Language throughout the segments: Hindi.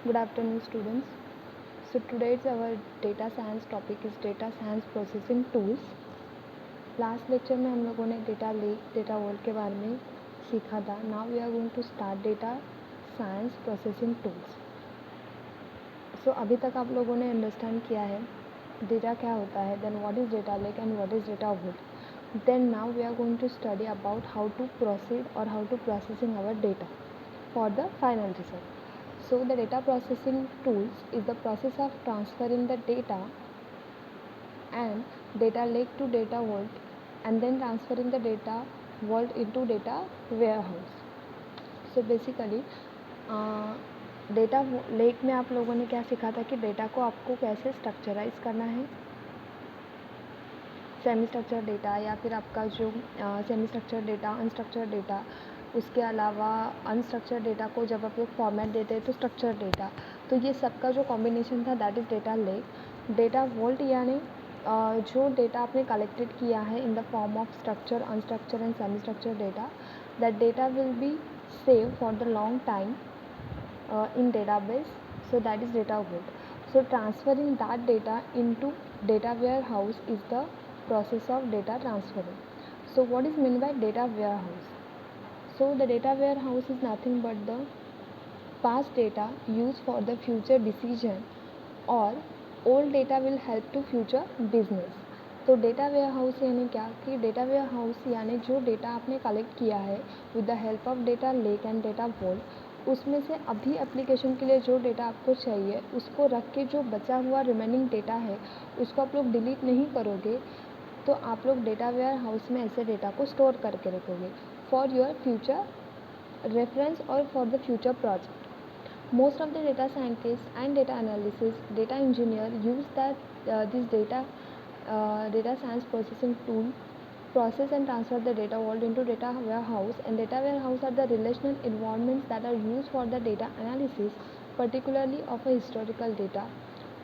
Good afternoon, students. So today's our data science topic is data science processing tools. Last lecture में हम लोगों ने डेटा लेक, डेटा वॉल के बारे में सीखा था. Now we are going to start data science processing tools. So अभी तक आप लोगों ने अंडरस्टैंड किया है डेटा क्या होता है, then what is data lake and what is data wall. Then now we are going to study about how to proceed or how to processing our data for the final result. So the data processing tools is the process of transferring the data and data lake to data vault and then transferring the data vault into data warehouse. So basically data lake में आप लोगों ने क्या सीखा था कि डेटा को आपको कैसे स्ट्रक्चराइज करना है, सेमी स्ट्रक्चर डेटा या फिर आपका जो semi structure data, unstructured data, उसके अलावा अनस्ट्रक्चर डेटा को जब आप लोग फॉर्मेट देते हैं तो स्ट्रक्चर डेटा, तो ये सबका जो कॉम्बिनेशन था that is data lake. Data vault यानी जो डेटा आपने कलेक्टेड किया है in the form of structure, unstructure and semi structure data, that data will be save for the long time in database, so that is data vault. So transferring that data into data warehouse is the process of data transferring. So what is meant by data warehouse? So the data warehouse is nothing but the past data used for the future decision or old data will help to future business. तो डेटा वेयर हाउस यानी क्या कि डेटा वेयर हाउस यानी जो डेटा आपने कलेक्ट किया है with the help of data lake and data wall, उसमें से अभी एप्लीकेशन के लिए जो डेटा आपको चाहिए उसको रख के जो बचा हुआ रिमेनिंग डेटा है उसको आप लोग डिलीट नहीं करोगे, तो आप लोग डेटा वेयर हाउस में ऐसे डेटा को स्टोर करके रखोगे फॉर योर फ्यूचर रेफरेंस और for the future project. Most of the data scientists and data analysis, data engineer use this data science processing tool process and transfer the data vault into data warehouse, and data warehouse are the relational environments that are used for the data analysis, particularly of a historical data.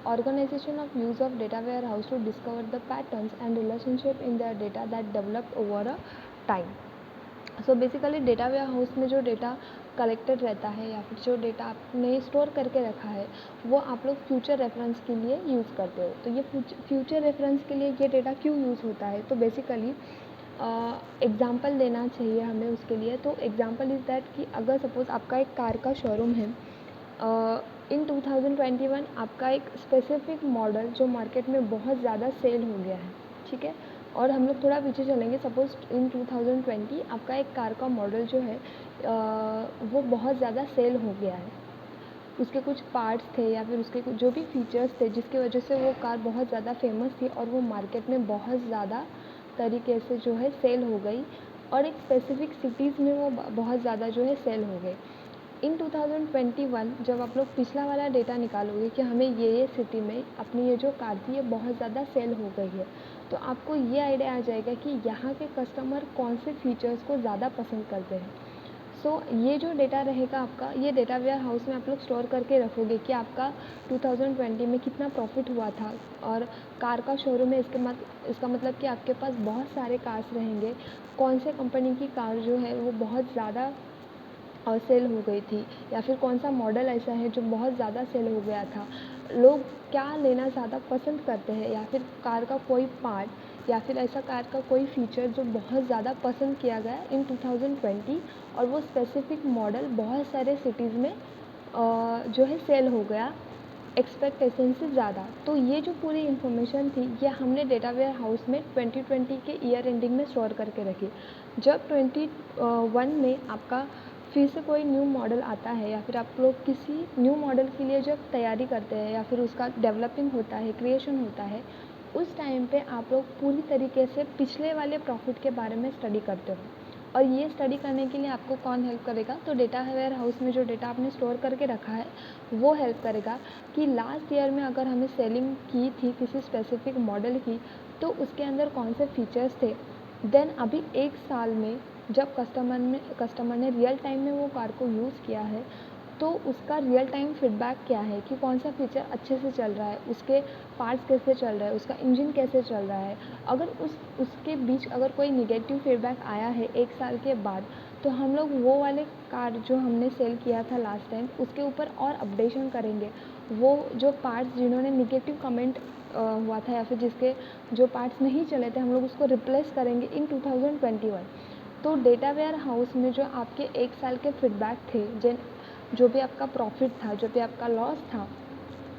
Organization of use of data warehouse to discover the patterns and relationship in their data that developed over a time. So basically data warehouse में जो डेटा कलेक्टेड रहता है या फिर जो डेटा आपने स्टोर करके रखा है वो आप लोग फ्यूचर रेफरेंस के लिए यूज़ करते हो. तो ये फ्यूचर रेफरेंस के लिए ये डेटा क्यों यूज़ होता है, तो बेसिकली एग्ज़ाम्पल देना चाहिए हमें उसके लिए. तो एग्ज़ाम्पल इज़ दैट कि अगर सपोज़ आपका एक कार का शोरूम है, इन 2021 आपका एक स्पेसिफिक मॉडल जो मार्केट में बहुत ज़्यादा सेल हो गया है, ठीक है, और हम लोग थोड़ा पीछे चलेंगे, सपोज़ इन 2020 आपका एक कार का मॉडल जो है वो बहुत ज़्यादा सेल हो गया है. उसके कुछ पार्ट्स थे या फिर उसके कुछ जो भी फीचर्स थे जिसकी वजह से वो कार बहुत ज़्यादा फेमस थी और वो मार्केट में बहुत ज़्यादा तरीके से जो है सेल हो गई और एक स्पेसिफिक सिटीज़ में वो बहुत ज़्यादा जो है सेल हो गई. इन 2021 जब आप लोग पिछला वाला डेटा निकालोगे कि हमें ये सिटी में अपनी ये जो कार थी ये बहुत ज़्यादा सेल हो गई है, तो आपको ये आइडिया आ जाएगा कि यहाँ के कस्टमर कौन से फीचर्स को ज़्यादा पसंद करते हैं. सो ये जो डेटा रहेगा आपका, ये डेटा वेयर हाउस में आप लोग स्टोर करके रखोगे कि आपका 2020 में कितना प्रॉफिट हुआ था. और कार का शोरूम है, इसका मतलब कि आपके पास बहुत सारे कार्स रहेंगे, कौन से कंपनी की कार जो है वो बहुत ज़्यादा और सेल हो गई थी या फिर कौन सा मॉडल ऐसा है जो बहुत ज़्यादा सेल हो गया था, लोग क्या लेना ज़्यादा पसंद करते हैं, या फिर कार का कोई पार्ट या फिर ऐसा कार का कोई फीचर जो बहुत ज़्यादा पसंद किया गया इन 2020 और वो स्पेसिफिक मॉडल बहुत सारे सिटीज़ में जो है सेल हो गया एक्सपेक्टेशन से ज़्यादा. तो ये जो पूरी इन्फॉर्मेशन थी ये हमने डेटा वेयर हाउस में 2020 के ईयर एंडिंग में स्टोर करके रखी. जब 21 में आपका फिर से कोई न्यू मॉडल आता है या फिर आप लोग किसी न्यू मॉडल के लिए जब तैयारी करते हैं या फिर उसका डेवलपिंग होता है, क्रिएशन होता है, उस टाइम पे आप लोग पूरी तरीके से पिछले वाले प्रॉफिट के बारे में स्टडी करते हो. और ये स्टडी करने के लिए आपको कौन हेल्प करेगा, तो डेटा वेयर हाउस में जो डेटा आपने स्टोर करके रखा है वो हेल्प करेगा कि लास्ट ईयर में अगर हमें सेलिंग की थी किसी स्पेसिफिक मॉडल की तो उसके अंदर कौन से फीचर्स थे. देन अभी एक साल में जब कस्टमर ने रियल टाइम में वो कार को यूज़ किया है तो उसका रियल टाइम फीडबैक क्या है कि कौन सा फीचर अच्छे से चल रहा है, उसके पार्ट्स कैसे चल रहे हैं, उसका इंजन कैसे चल रहा है। अगर उसके बीच अगर कोई निगेटिव फीडबैक आया है 1 साल के बाद, तो हम लोग वो वाले कार जो हमने सेल किया था लास्ट टाइम उसके ऊपर और अपडेशन करेंगे। वो जो पार्ट्स जिन्होंने निगेटिव कमेंट हुआ था या फिर जिसके जो पार्ट्स नहीं चले थे, हम लोग उसको रिप्लेस करेंगे इन 2021। तो डेटा वेयर हाउस में जो आपके 1 साल के फीडबैक थे, जो भी आपका प्रॉफिट था, जो भी आपका लॉस था,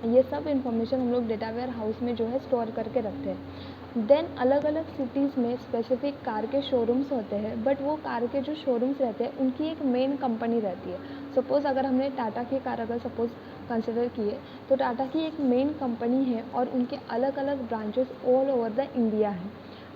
ये सब इन्फॉर्मेशन हम लोग डेटा वेयर हाउस में जो है स्टोर करके रखते हैं। देन अलग अलग सिटीज़ में स्पेसिफिक कार के शोरूम्स होते हैं, बट वो कार के जो शोरूम्स रहते हैं उनकी एक मेन कंपनी रहती है। सपोज़ अगर हमने टाटा की कार अगर सपोज़ कंसिडर किए, तो टाटा की एक मेन कंपनी है और उनके अलग अलग branches all over the India हैं।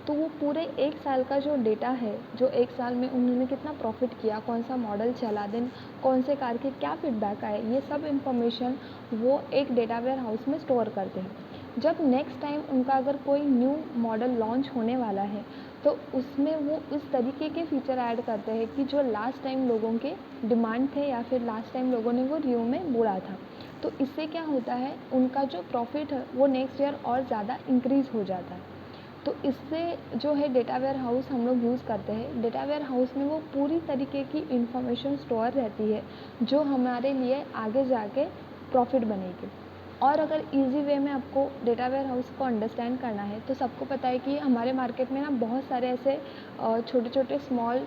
तो वो पूरे 1 साल का जो डेटा है, जो 1 साल में उन्होंने कितना प्रॉफिट किया, कौन सा मॉडल चला, देन कौन से कार के क्या फीडबैक आए, ये सब इन्फॉर्मेशन वो एक डेटा वेयर हाउस में स्टोर करते हैं। जब नेक्स्ट टाइम उनका अगर कोई न्यू मॉडल लॉन्च होने वाला है, तो उसमें वो इस तरीके के फीचर ऐड करते हैं कि जो लास्ट टाइम लोगों के डिमांड थे या फिर लास्ट टाइम लोगों ने वो रिव्यू में बोला था। तो इससे क्या होता है, उनका जो प्रॉफिट है वो नेक्स्ट ईयर और ज़्यादा इंक्रीज़ हो जाता है। तो इससे जो है डेटा वेयर हाउस हम लोग यूज़ करते हैं। डेटा वेयर हाउस में वो पूरी तरीके की इन्फॉर्मेशन स्टोर रहती है जो हमारे लिए आगे जाके प्रॉफिट बनेगी। और अगर इजी वे में आपको डेटा वेयर हाउस को अंडरस्टैंड करना है, तो सबको पता है कि हमारे मार्केट में ना बहुत सारे ऐसे छोटे छोटे स्मॉल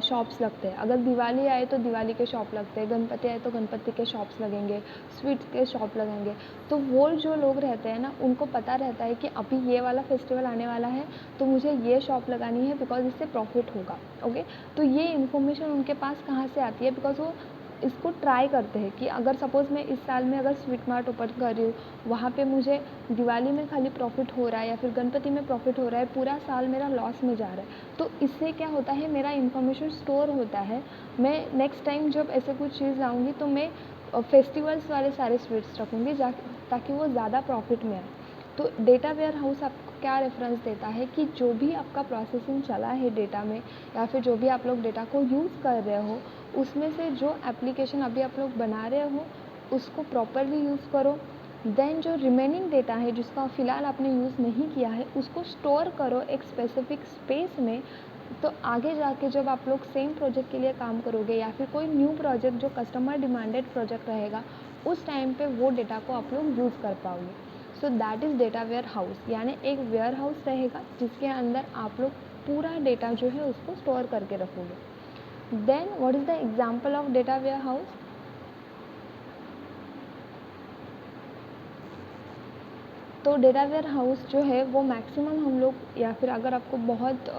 शॉप्स लगते हैं। अगर दिवाली आए तो दिवाली के शॉप लगते हैं, गणपति आए तो गणपति के शॉप्स लगेंगे, स्वीट्स के शॉप लगेंगे। तो वो जो लोग रहते हैं ना, उनको पता रहता है कि अभी ये वाला फेस्टिवल आने वाला है, तो मुझे ये शॉप लगानी है बिकॉज़ इससे प्रॉफिट होगा। ओके, तो ये इन्फॉर्मेशन उनके पास कहाँ से आती है, बिकॉज़ वो इसको ट्राई करते हैं कि अगर सपोज़ मैं इस साल में अगर स्वीट मार्ट ओपन कर रही हूँ, वहाँ पे मुझे दिवाली में खाली प्रॉफिट हो रहा है या फिर गणपति में प्रॉफिट हो रहा है, पूरा साल मेरा लॉस में जा रहा है। तो इससे क्या होता है, मेरा इन्फॉर्मेशन स्टोर होता है। मैं नेक्स्ट टाइम जब ऐसे कुछ चीज़ लाऊंगी तो मैं फेस्टिवल्स वाले सारे स्वीट्स रखूँगी ताकि वो ज़्यादा प्रॉफिट में आए। तो डेटा वेयर हाउस आपको क्या रेफरेंस देता है कि जो भी आपका प्रोसेसिंग चला है डेटा में, या फिर जो भी आप लोग डेटा को यूज़ कर रहे हो, उसमें से जो एप्लीकेशन अभी आप लोग बना रहे हो उसको प्रॉपरली यूज़ करो। देन जो रिमेनिंग डेटा है जिसका फ़िलहाल आपने यूज़ नहीं किया है, उसको स्टोर करो एक स्पेसिफिक स्पेस में। तो आगे जाके जब आप लोग सेम प्रोजेक्ट के लिए काम करोगे या फिर कोई न्यू प्रोजेक्ट जो कस्टमर डिमांडेड प्रोजेक्ट रहेगा, उस टाइम पे वो डेटा को आप लोग यूज़ कर पाओगे। So that is data warehouse, यानी एक वेयर हाउस रहेगा जिसके अंदर आप लोग पूरा डेटा जो है उसको स्टोर करके रखोगे। Then what is the example of data warehouse? तो डेटा वेयर हाउस जो है वो मैक्सिमम हम लोग, या फिर अगर आपको बहुत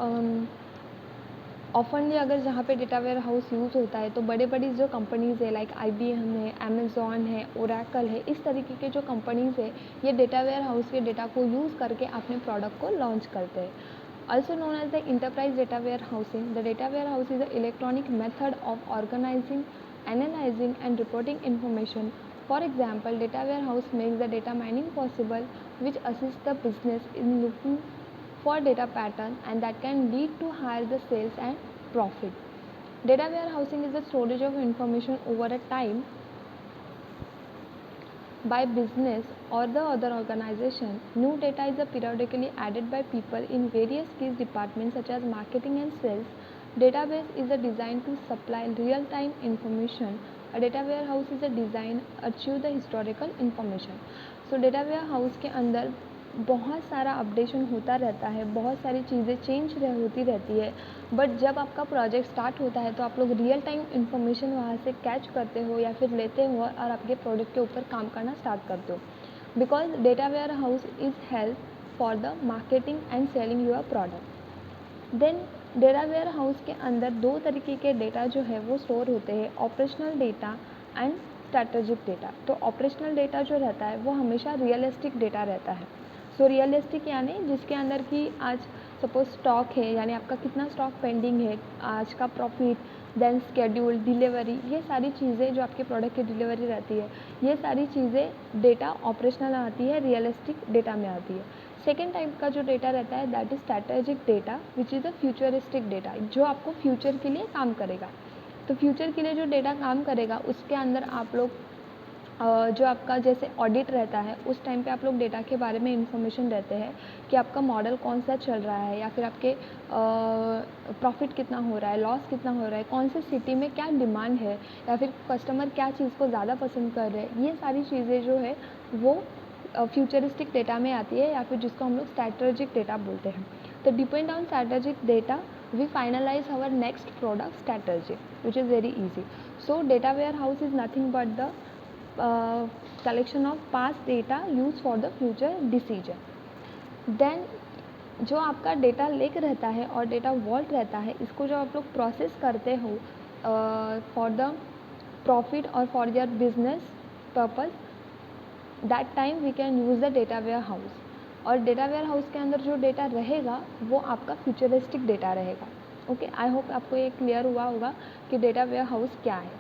ऑफनली अगर जहाँ पे डेटा वेयर हाउस यूज़ होता है, तो बड़े बड़ी जो कंपनीज़ है लाइक IBM है, अमेज़ॉन है, ओरेकल है, इस तरीके के जो कंपनीज़ है, ये डेटा वेयर हाउस के डेटा को यूज़ करके अपने प्रोडक्ट को लॉन्च करते हैं। Also known as the enterprise data warehousing, the data warehouse is an electronic method of organizing, analyzing, and reporting information. For example, data warehouse makes the data mining possible, which assists the business in looking for data pattern and that can lead to higher the sales and profit. Data warehousing is the storage of information over a time by business or the other organization. New data is periodically added by people in various key departments such as marketing and sales. Database is designed to supply real-time information. A data warehouse is designed to achieve the historical information. So data warehouse के अंदर बहुत सारा अपडेशन होता रहता है, बहुत सारी चीज़ें चेंज होती रहती है। बट जब आपका प्रोजेक्ट स्टार्ट होता है तो आप लोग रियल टाइम इन्फॉर्मेशन वहाँ से कैच करते हो या फिर लेते हो और आपके प्रोडक्ट के ऊपर काम करना स्टार्ट करते हो। Because data warehouse is help for the marketing and selling your product. Then data warehouse के अंदर दो तरीके के डेटा जो है वो स्टोर होते हैं, operational data and strategic data. तो ऑपरेशनल डेटा जो रहता है वो हमेशा रियलिस्टिक डेटा रहता है। सो रियलिस्टिक यानी जिसके अंदर कि आज सपोज स्टॉक है, यानी आपका कितना स्टॉक पेंडिंग है, आज का प्रॉफिट, देन स्केड्यूल, डिलीवरी, ये सारी चीज़ें जो आपके प्रोडक्ट की डिलीवरी रहती है, ये सारी चीज़ें डेटा ऑपरेशनल आती है, रियलिस्टिक डेटा में आती है। सेकेंड टाइप का जो डेटा रहता है that is strategic data which is a futuristic data, जो आपको फ्यूचर के लिए काम करेगा। तो फ्यूचर के लिए जो डेटा काम करेगा उसके अंदर आप लोग जो आपका जैसे ऑडिट रहता है उस टाइम पे आप लोग डेटा के बारे में इंफॉर्मेशन देते हैं कि आपका मॉडल कौन सा चल रहा है, या फिर आपके प्रॉफिट कितना हो रहा है, लॉस कितना हो रहा है, कौन से सिटी में क्या डिमांड है, या फिर कस्टमर क्या चीज़ को ज़्यादा पसंद कर रहे हैं। ये सारी चीज़ें जो है वो फ्यूचरिस्टिक डेटा में आती है, या फिर जिसको हम लोग स्ट्रैटेजिक डेटा बोलते हैं। तो depend on strategic data we finalize our next product strategy, which is very easy. So data warehouse is nothing but the collection of past data used for the future decision. Then जो आपका डेटा लेक रहता है और डेटा वॉल्ट रहता है, इसको जो आप लोग प्रोसेस करते हो फॉर द प्रॉफिट और for your business purpose, that time we can use the data warehouse. और डेटा वेयर हाउस के अंदर जो डेटा रहेगा वो आपका फ्यूचरिस्टिक डेटा रहेगा। ओके, आई होप आपको ये क्लियर हुआ होगा कि डेटा वेयर हाउस क्या है।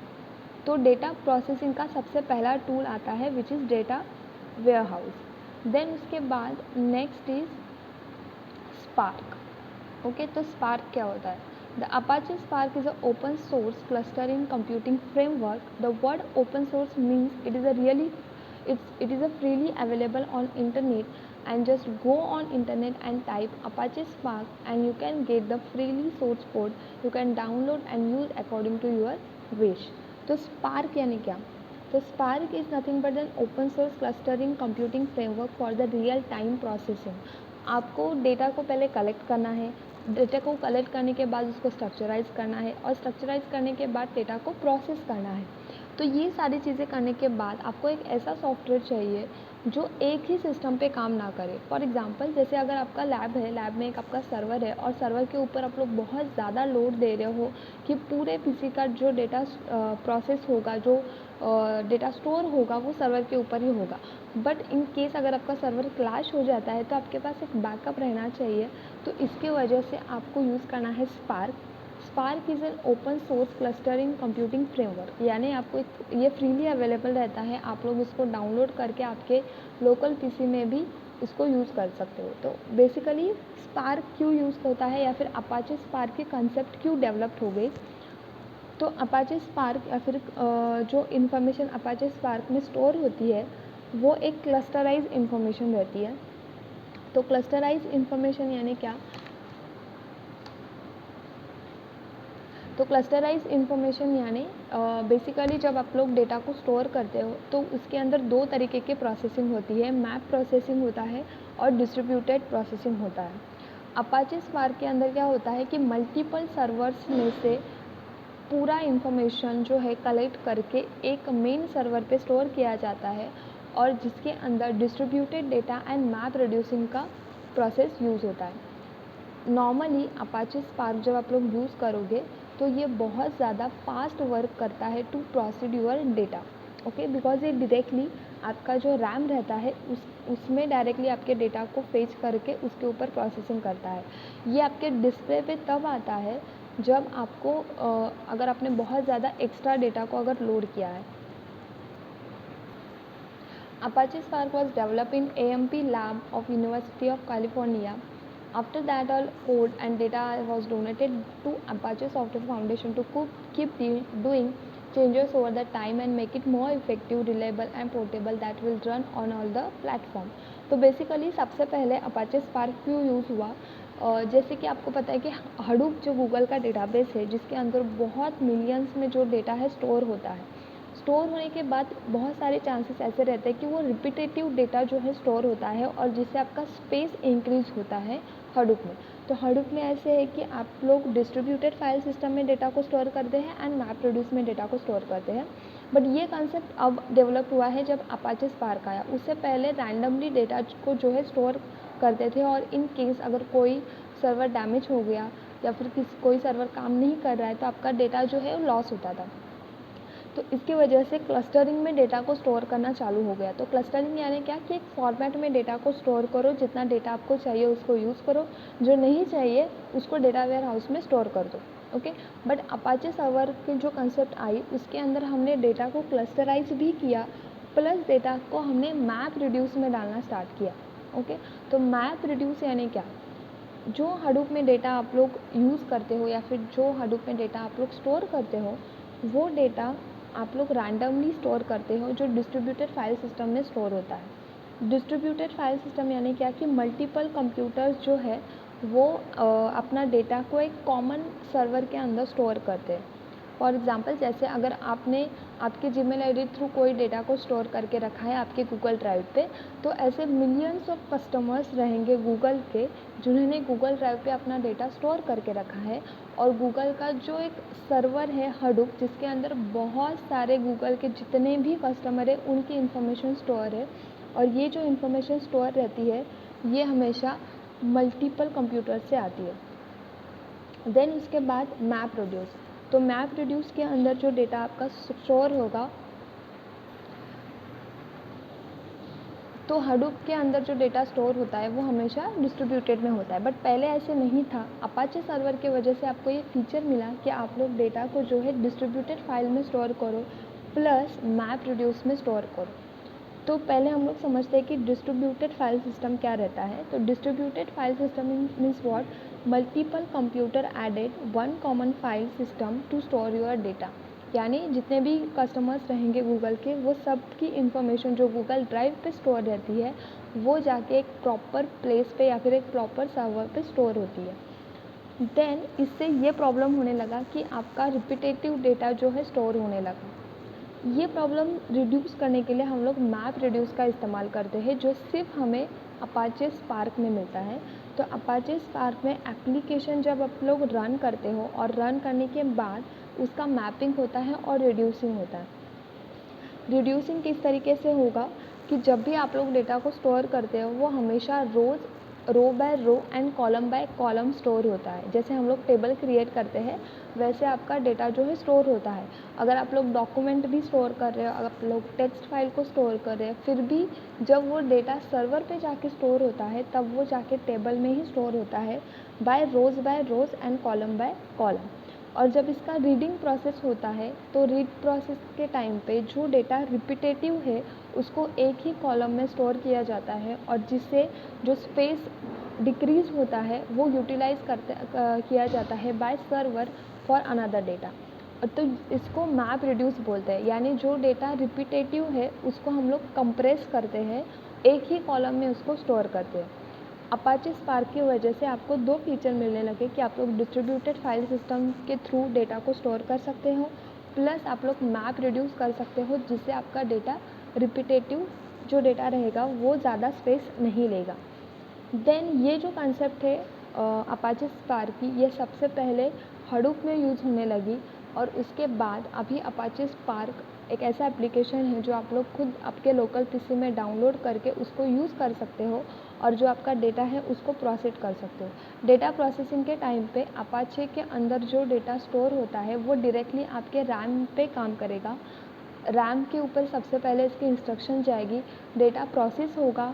तो डेटा प्रोसेसिंग का सबसे पहला टूल आता है which is data warehouse. Then उसके बाद नेक्स्ट इज स्पार्क। ओके, तो स्पार्क क्या होता है? The Apache Spark is a open source clustering computing framework. The word open source means it is a freely available on internet, and just go on internet and type Apache Spark and you can get the freely source code you can download and use according to your wish. तो Spark यानी क्या? तो Spark is nothing but an open source clustering computing framework for the real time processing. आपको डेटा को पहले कलेक्ट करना है, डेटा को कलेक्ट करने के बाद उसको स्ट्रक्चराइज करना है, और स्ट्रक्चराइज करने के बाद डेटा को प्रोसेस करना है। तो ये सारी चीज़ें करने के बाद आपको एक ऐसा सॉफ्टवेयर चाहिए जो एक ही सिस्टम पे काम ना करे। फॉर एग्जांपल, जैसे अगर आपका लैब है, लैब में एक आपका सर्वर है और सर्वर के ऊपर आप लोग बहुत ज़्यादा लोड दे रहे हो कि पूरे पीसी का जो डेटा प्रोसेस होगा, जो डेटा स्टोर होगा वो सर्वर के ऊपर ही होगा। बट इन केस अगर आपका सर्वर क्लैश हो जाता है तो आपके पास एक बैकअप रहना चाहिए। तो इसके वजह से आपको यूज़ करना है spark. Spark is an open source clustering computing framework, यानी आपको ये फ्रीली अवेलेबल रहता है, आप लोग इसको डाउनलोड करके आपके लोकल पीसी में भी इसको यूज़ कर सकते हो। तो बेसिकली स्पार्क क्यों यूज़ होता है, या फिर अपाचे स्पार्क की कंसेप्ट क्यों डेवलप्ड हो गई? तो अपाचे स्पार्क या फिर जो इन्फॉर्मेशन अपाचे स्पार्क में स्टोर होती है वो एक क्लस्टराइज इन्फॉर्मेशन रहती है। तो क्लस्टराइज इन्फॉर्मेशन यानी क्या? तो क्लस्टराइज इन्फॉर्मेशन यानी बेसिकली जब आप लोग डेटा को स्टोर करते हो तो उसके अंदर दो तरीके की प्रोसेसिंग होती है, मैप प्रोसेसिंग होता है और डिस्ट्रीब्यूटेड प्रोसेसिंग होता है। अपाचे स्पार्क के अंदर क्या होता है कि मल्टीपल सर्वर्स में से पूरा इन्फॉर्मेशन जो है कलेक्ट करके एक मेन सर्वर पे स्टोर किया जाता है, और जिसके अंदर distributed data and map reducing का प्रोसेस यूज़ होता है। नॉर्मली अपाचे स्पार्क जब आप लोग यूज़ करोगे तो ये बहुत ज़्यादा फास्ट वर्क करता है to proceed your data. Okay, because ये डायरेक्टली आपका जो रैम रहता है उसमें डायरेक्टली आपके डेटा को फेच करके उसके ऊपर प्रोसेसिंग करता है। ये आपके डिस्प्ले पे तब आता है जब आपको अगर आपने बहुत ज़्यादा एक्स्ट्रा डेटा को अगर लोड किया है। Apache Spark was developed in AMP lab of University of California. After that, all code and data was donated to Apache Software Foundation to keep doing changes over the time and make it more effective, reliable and portable that will run on all the platform. तो बेसिकली सबसे पहले अपाचे स्पार्क क्यों यूज़ हुआ? जैसे कि आपको पता है कि हडूप जो गूगल का डेटाबेस है जिसके अंदर बहुत मिलियंस में जो डेटा है स्टोर होता है, स्टोर होने के बाद बहुत सारे चांसेस ऐसे रहते हैं कि वो रिपीटेटिव डेटा जो है स्टोर होता है और जिससे आपका स्पेस इंक्रीज होता है हडूप में। तो हडूप में ऐसे है कि आप लोग डिस्ट्रीब्यूटेड फाइल सिस्टम में डेटा को स्टोर करते हैं एंड मैप रिड्यूस में डेटा को स्टोर करते हैं। बट ये कंसेप्ट अब डेवलप हुआ है जब अपाचे स्पार्क आया। उससे पहले रैंडमली डेटा को जो है स्टोर करते थे, और इन केस अगर कोई सर्वर डैमेज हो गया या फिर कोई सर्वर काम नहीं कर रहा है तो आपका डेटा जो है वो लॉस होता था। तो इसकी वजह से क्लस्टरिंग में डेटा को स्टोर करना चालू हो गया। तो क्लस्टरिंग यानी क्या कि एक फॉर्मेट में डेटा को स्टोर करो, जितना डेटा आपको चाहिए उसको यूज़ करो, जो नहीं चाहिए उसको डेटा वेयर हाउस में स्टोर कर दो। ओके, बट अपाचे सर्वर की जो कंसेप्ट आई उसके अंदर हमने डेटा को क्लस्टराइज भी किया, प्लस डेटा को हमने मैप रिड्यूस में डालना स्टार्ट किया। ओके, तो मैप रिड्यूस यानी क्या? जो हडूप में डेटा आप लोग यूज़ करते हो या फिर जो हडूप में डेटा आप लोग स्टोर करते हो वो डेटा आप लोग रैंडमली स्टोर करते हो जो डिस्ट्रीब्यूटेड फाइल सिस्टम में स्टोर होता है। डिस्ट्रीब्यूटेड फाइल सिस्टम यानी क्या कि मल्टीपल कंप्यूटर्स जो है वो अपना डेटा को एक कॉमन सर्वर के अंदर स्टोर करते हैं। फॉर एग्ज़ाम्पल जैसे अगर आपने आपके जीमेल आईडी थ्रू कोई डेटा को स्टोर करके रखा है आपके गूगल ड्राइव पे, तो ऐसे मिलियंस ऑफ कस्टमर्स रहेंगे गूगल के जिन्होंने गूगल ड्राइव पे अपना डेटा स्टोर करके रखा है। और गूगल का जो एक सर्वर है हडूप, जिसके अंदर बहुत सारे गूगल के जितने भी कस्टमर है उनकी इन्फॉर्मेशन स्टोर है, और ये जो इन्फॉर्मेशन स्टोर रहती है ये हमेशा मल्टीपल कंप्यूटर से आती है। देन उसके बाद मैप रिड्यूस, तो मैप रिड्यूस के अंदर जो डेटा आपका स्टोर होगा, तो हडूप के अंदर जो डेटा स्टोर होता है वो हमेशा डिस्ट्रीब्यूटेड में होता है। बट पहले ऐसे नहीं था। अपाचे सर्वर की वजह से आपको ये फीचर मिला कि आप लोग डेटा को जो है डिस्ट्रीब्यूटेड फाइल में स्टोर करो प्लस मैप रिड्यूस में स्टोर करो। तो पहले हम लोग समझते हैं कि डिस्ट्रीब्यूटेड फाइल सिस्टम क्या रहता है। तो distributed file system means what, multiple computer added one common file system to store your data. यानी जितने भी कस्टमर्स रहेंगे गूगल के, वो सब की इंफॉर्मेशन जो गूगल ड्राइव पे स्टोर रहती है वो जाके एक प्रॉपर प्लेस पे या फिर एक प्रॉपर सर्वर पे स्टोर होती है। देन इससे ये प्रॉब्लम होने लगा कि आपका रिपीटेटिव डेटा जो है स्टोर होने लगा। ये प्रॉब्लम रिड्यूस करने के लिए हम लोग मैप रिड्यूस का इस्तेमाल करते हैं, जो सिर्फ हमें अपाचे स्पार्क में मिलता है। तो अपाचे स्पार्क में एप्लीकेशन जब आप लोग रन करते हो और रन करने के बाद उसका मैपिंग होता है और रिड्यूसिंग होता है। रिड्यूसिंग किस तरीके से होगा कि जब भी आप लोग डेटा को स्टोर करते हो वो हमेशा row by row and column by column store होता है। जैसे हम लोग टेबल क्रिएट करते हैं वैसे आपका डेटा जो है स्टोर होता है। अगर आप लोग डॉक्यूमेंट भी स्टोर कर रहे हो, अगर आप लोग टेक्स्ट फाइल को स्टोर कर रहे हो, फिर भी जब वो डेटा सर्वर पे जाके स्टोर होता है तब वो जाके टेबल में ही स्टोर होता है by rows and column by column. और जब इसका रीडिंग प्रोसेस होता है तो रीड प्रोसेस के टाइम पे जो डेटा रिपीटेटिव है उसको एक ही कॉलम में स्टोर किया जाता है, और जिससे जो स्पेस डिक्रीज़ होता है वो यूटिलाइज़ किया जाता है by server for another data. तो इसको मैप रिड्यूस बोलते हैं। यानी जो डेटा रिपीटेटिव है उसको हम लोग कंप्रेस करते हैं, एक ही कॉलम में उसको स्टोर करते हैं। अपाचे स्पार्क की वजह से आपको दो फीचर मिलने लगे कि आप लोग डिस्ट्रीब्यूटेड फाइल सिस्टम के थ्रू डेटा को स्टोर कर सकते हो, प्लस आप लोग मैप रिड्यूस कर सकते हो, जिससे आपका डेटा रिपीटेटिव जो डेटा रहेगा वो ज़्यादा स्पेस नहीं लेगा। देन ये जो कंसेप्ट है अपाचे स्पार्क की, ये सबसे पहले हडूप में यूज़ होने लगी, और उसके बाद अभी अपाचे स्पार्क एक ऐसा एप्लीकेशन है जो आप लोग खुद आपके लोकल पीसी में डाउनलोड करके उसको यूज़ कर सकते हो, और जो आपका डेटा है उसको प्रोसेस कर सकते हो। डेटा प्रोसेसिंग के टाइम पे अपाचे के अंदर जो डेटा स्टोर होता है वो डायरेक्टली आपके रैम पे काम करेगा। रैम के ऊपर सबसे पहले इसकी इंस्ट्रक्शन जाएगी, डेटा प्रोसेस होगा।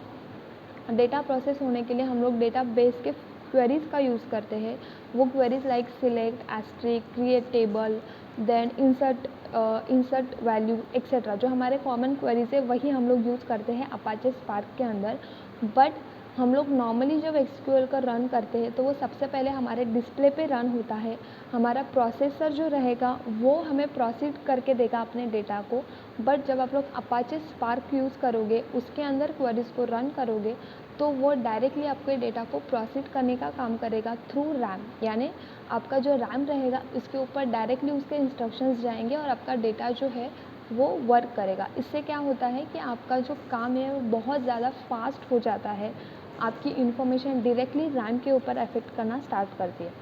डेटा प्रोसेस होने के लिए हम लोग डेटा बेस के क्वेरीज़ का यूज़ करते हैं। वो queries like select, asterisk, create table, then insert value etcetera, जो हमारे कॉमन क्वेरीज़ है वही हम लोग यूज़ करते हैं अपाचे स्पार्क के अंदर। बट हम लोग नॉर्मली जब एसक्यूएल का रन करते हैं तो वो सबसे पहले हमारे डिस्प्ले पे रन होता है। हमारा प्रोसेसर जो रहेगा वो हमें प्रोसेस करके देगा अपने डेटा को। बट जब आप लोग अपाचे स्पार्क यूज़ करोगे, उसके अंदर क्वेरीज़ को रन करोगे, तो वो डायरेक्टली आपके डेटा को प्रोसेस करने का काम करेगा थ्रू रैम। यानी आपका जो रैम रहेगा इसके ऊपर डायरेक्टली उसके इंस्ट्रक्शंस जाएंगे और आपका डेटा जो है वो वर्क करेगा। इससे क्या होता है कि आपका जो काम है वो बहुत ज़्यादा फास्ट हो जाता है। आपकी इन्फॉर्मेशन डायरेक्टली रैम के ऊपर अफेक्ट करना स्टार्ट करती है।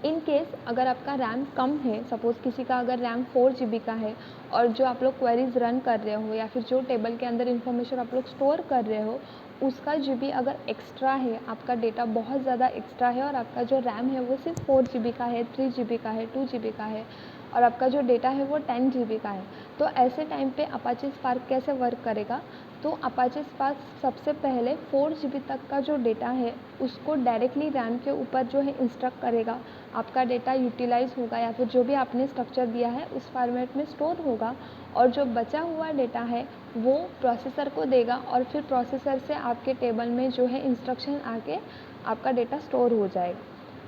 इन केस अगर आपका रैम कम है, सपोज़ किसी का अगर रैम 4 GB का है, और जो आप लोग क्वेरीज रन कर रहे हो या फिर जो टेबल के अंदर इन्फॉर्मेशन आप लोग स्टोर कर रहे हो उसका GB अगर एक्स्ट्रा है, आपका डेटा बहुत ज़्यादा एक्स्ट्रा है, और आपका जो रैम है वो सिर्फ 4 GB का है, 3 GB का है, 2 GB का है, और आपका जो डेटा है वो 10 GB का है, तो ऐसे टाइम पे अपाचे स्पार्क कैसे वर्क करेगा। तो अपाचे स्पार्क सबसे पहले 4 GB तक का जो डेटा है उसको डायरेक्टली रैम के ऊपर जो है इंस्ट्रक्ट करेगा। आपका डेटा यूटिलाइज़ होगा या फिर जो भी आपने स्ट्रक्चर दिया है उस फॉर्मेट में स्टोर होगा, और जो बचा हुआ डेटा है वो प्रोसेसर को देगा, और फिर प्रोसेसर से आपके टेबल में जो है इंस्ट्रक्शन आके आपका डेटा स्टोर हो जाएगा।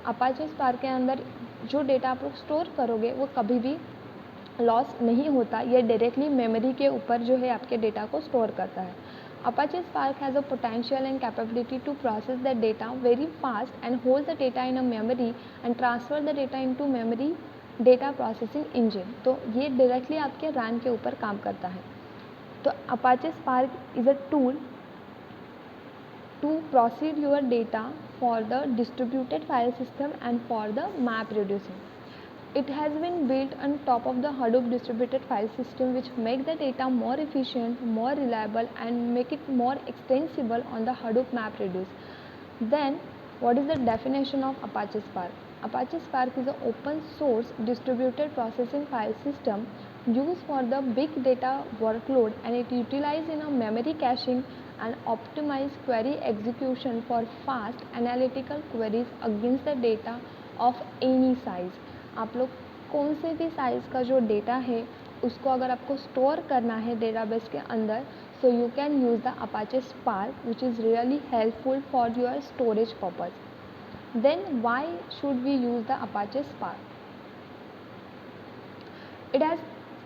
अपाचे स्पार्क के अंदर जो डेटा आप लोग स्टोर करोगे वो कभी भी लॉस नहीं होता, ये डायरेक्टली मेमोरी के ऊपर जो है आपके डेटा को स्टोर करता है। Apache Spark has a potential and capability to process the data very fast and hold the data in a memory and transfer the data into memory data processing engine। तो ये डायरेक्टली आपके रैम के ऊपर काम करता है। तो Apache Spark is a tool to process your data for the distributed file system and for the map reducing। It has been built on top of the Hadoop distributed file system, which make the data more efficient, more reliable, and make it more extensible on the Hadoop MapReduce. Then, what is the definition of Apache Spark? Apache Spark is an open source distributed processing file system used for the big data workload, and it utilizes in a memory caching and optimized query execution for fast analytical queries against the data of any size। आप लोग कौन से भी साइज़ का जो डेटा है उसको अगर आपको स्टोर करना है डेटाबेस के अंदर, so you can use the Apache Spark which is really helpful for your storage purpose. Then why should we use the Apache Spark?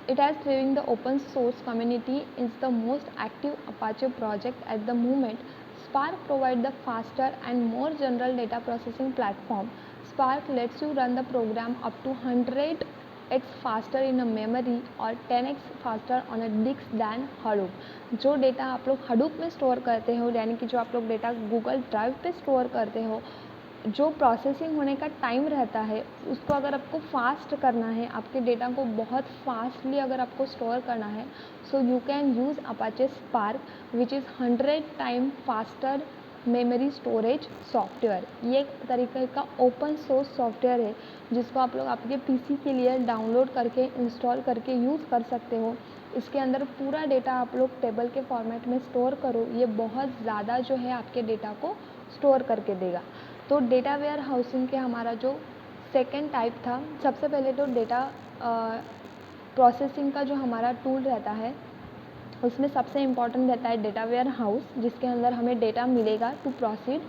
It has thriving the open source community is the most active Apache project at the moment. Spark provides the faster and more general data processing platform. Spark lets you run the program up to 100x faster in a memory or 10x faster on a disk than Hadoop। जो डेटा आप लोग Hadoop में स्टोर करते हो, यानी कि जो आप लोग डेटा गूगल ड्राइव पे स्टोर करते हो, जो प्रोसेसिंग होने का टाइम रहता है उसको अगर आपको फास्ट करना है, आपके डेटा को बहुत फास्टली अगर आपको स्टोर करना है, सो you can use Apache Spark which is 100 time faster memory storage software. ये एक तरीके का ओपन सोर्स सॉफ्टवेयर है जिसको आप लोग आपके पीसी के लिए डाउनलोड करके इंस्टॉल करके यूज़ कर सकते हो। इसके अंदर पूरा डेटा आप लोग टेबल के फॉर्मेट में स्टोर करो, ये बहुत ज़्यादा जो है आपके डेटा को स्टोर करके देगा। तो डेटा वेयर हाउसिंग के हमारा जो सेकेंड टाइप था, सबसे पहले तो डेटा प्रोसेसिंग का जो हमारा टूल रहता है उसमें सबसे इम्पॉर्टेंट रहता है डेटा वेयर हाउस, जिसके अंदर हमें डेटा मिलेगा टू प्रोसीड।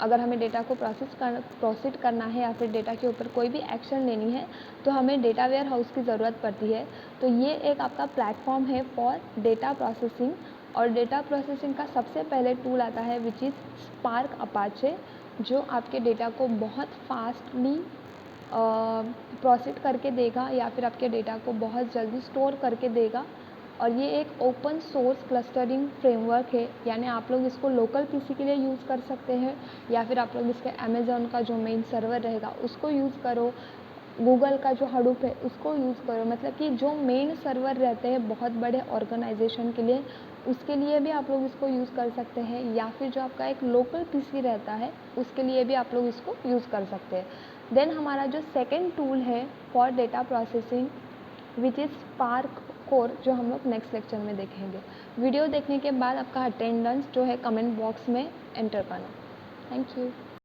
अगर हमें डेटा को प्रोसीड करना है या फिर डेटा के ऊपर कोई भी एक्शन लेनी है तो हमें डेटा वेयर हाउस की ज़रूरत पड़ती है। तो ये एक आपका प्लेटफॉर्म है फॉर डेटा प्रोसेसिंग, और डेटा प्रोसेसिंग का सबसे पहले टूल आता है विच इज़ स्पार्क अपाचे, जो आपके डेटा को बहुत फास्टली प्रोसेस करके देगा या फिर आपके डेटा को बहुत जल्दी स्टोर करके देगा। और ये एक ओपन सोर्स क्लस्टरिंग फ्रेमवर्क है, यानी आप लोग इसको लोकल पीसी के लिए यूज़ कर सकते हैं या फिर आप लोग इसके अमेज़ॉन का जो मेन सर्वर रहेगा उसको यूज़ करो, गूगल का जो हडूप है उसको यूज़ करो। मतलब कि जो मेन सर्वर रहते हैं बहुत बड़े ऑर्गेनाइजेशन के लिए, उसके लिए भी आप लोग इसको यूज़ कर सकते हैं, या फिर जो आपका एक लोकल पीसी रहता है उसके लिए भी आप लोग इसको यूज़ कर सकते हैं। देन हमारा जो सेकेंड टूल है for data processing which is spark core, जो हम लोग नेक्स्ट लेक्चर में देखेंगे। वीडियो देखने के बाद आपका अटेंडेंस जो है कमेंट बॉक्स में एंटर करना। Thank you.